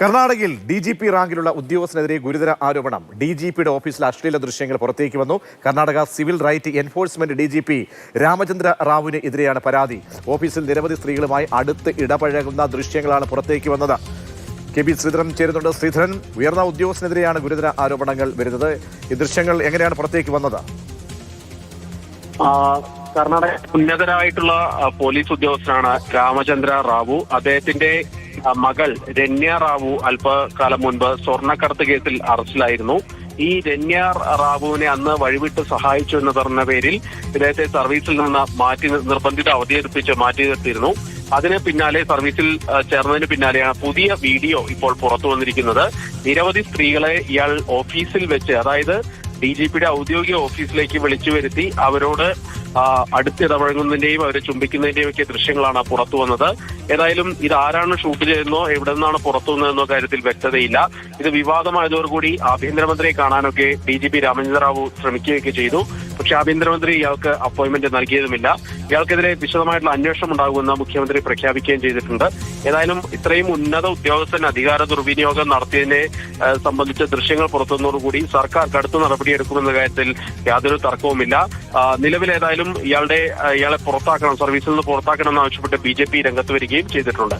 കർണാടകയിൽ DGP റാങ്കിലുള്ള ഉദ്യോഗസ്ഥനെതിരെ ഗുരുതര ആരോപണം. DGPയുടെ ഓഫീസിലെ അശ്ലീല ദൃശ്യങ്ങൾ പുറത്തേക്ക് വന്നു. Karnataka civil right enforcement DGP Ramachandra റാവുവിന് എതിരെയാണ് പരാതി. ഓഫീസിൽ നിരവധി സ്ത്രീകളുമായി അടുത്ത് ഇടപഴകുന്ന ദൃശ്യങ്ങളാണ് പുറത്തേക്ക് വന്നത്. KB ശ്രീധരൻ ചേരുന്നുണ്ട്. ശ്രീധരൻ, ഉയർന്ന ഉദ്യോഗസ്ഥനെതിരെയാണ് ഗുരുതര ആരോപണങ്ങൾ വരുന്നത്. ഈ ദൃശ്യങ്ങൾ എങ്ങനെയാണ് പുറത്തേക്ക് വന്നത്? കർണാടക ഉന്നതരായിട്ടുള്ള പോലീസ് ഉദ്യോഗസ്ഥനാണ് രാമചന്ദ്ര റാവു. അദ്ദേഹത്തിന്റെ മകൾ രന്യ റാവു അല്പകാലം മുൻപ് സ്വർണ്ണക്കടത്ത് കേസിൽ അറസ്റ്റിലായിരുന്നു. ഈ രന്യ റാവുവിനെ അന്ന് വഴിവിട്ട് സഹായിച്ചു എന്ന് പറഞ്ഞ പേരിൽ ഇദ്ദേഹത്തെ സർവീസിൽ നിന്ന് നിർബന്ധിത അവധിയെടുപ്പിച്ച് മാറ്റി നിർത്തിയിരുന്നു. അതിന് പിന്നാലെ സർവീസിൽ ചേർന്നതിന് പിന്നാലെയാണ് പുതിയ വീഡിയോ ഇപ്പോൾ പുറത്തു വന്നിരിക്കുന്നത്. നിരവധി സ്ത്രീകളെ ഇയാൾ ഓഫീസിൽ വെച്ച്, അതായത് DGPയുടെ ഔദ്യോഗിക ഓഫീസിലേക്ക് വിളിച്ചു വരുത്തി അവരോട് അടുത്തിടപഴകുന്നതിന്റെയും അവരെ ചുംബിക്കുന്നതിന്റെയും ഒക്കെ ദൃശ്യങ്ങളാണ് പുറത്തു വന്നത്. ഏതായാലും ഇത് ആരാണ് ഷൂട്ട് ചെയ്തെന്നോ എവിടെ നിന്നാണ് പുറത്തു വന്നതെന്നോ കാര്യത്തിൽ വ്യക്തതയില്ല. ഇത് വിവാദമായതോടുകൂടി ആഭ്യന്തരമന്ത്രിയെ കാണാനൊക്കെ DGP രാമചന്ദ്ര റാവു ശ്രമിക്കുകയൊക്കെ ചെയ്തു. പക്ഷെ ആഭ്യന്തരമന്ത്രി ഇയാൾക്ക് അപ്പോയിന്റ്മെന്റ് നൽകിയതുമില്ല. ഇയാൾക്കെതിരെ വിശദമായിട്ടുള്ള അന്വേഷണം ഉണ്ടാകുമെന്ന് മുഖ്യമന്ത്രി പ്രഖ്യാപിക്കുകയും ചെയ്തിട്ടുണ്ട്. ഏതായാലും ഇത്രയും ഉന്നത ഉദ്യോഗസ്ഥൻ അധികാര ദുർവിനിയോഗം നടത്തിയതിനെ സംബന്ധിച്ച ദൃശ്യങ്ങൾ പുറത്തുവന്നതോടുകൂടി സർക്കാർ കടുത്ത നടപടിയെടുക്കുമെന്ന കാര്യത്തിൽ യാതൊരു തർക്കവുമില്ല. നിലവിലേതായാലും ഇയാളെ പുറത്താക്കണം, സർവീസിൽ നിന്ന് പുറത്താക്കണം എന്നാവശ്യപ്പെട്ട് BJP രംഗത്ത് വരികയും ചെയ്തിട്ടുണ്ട്.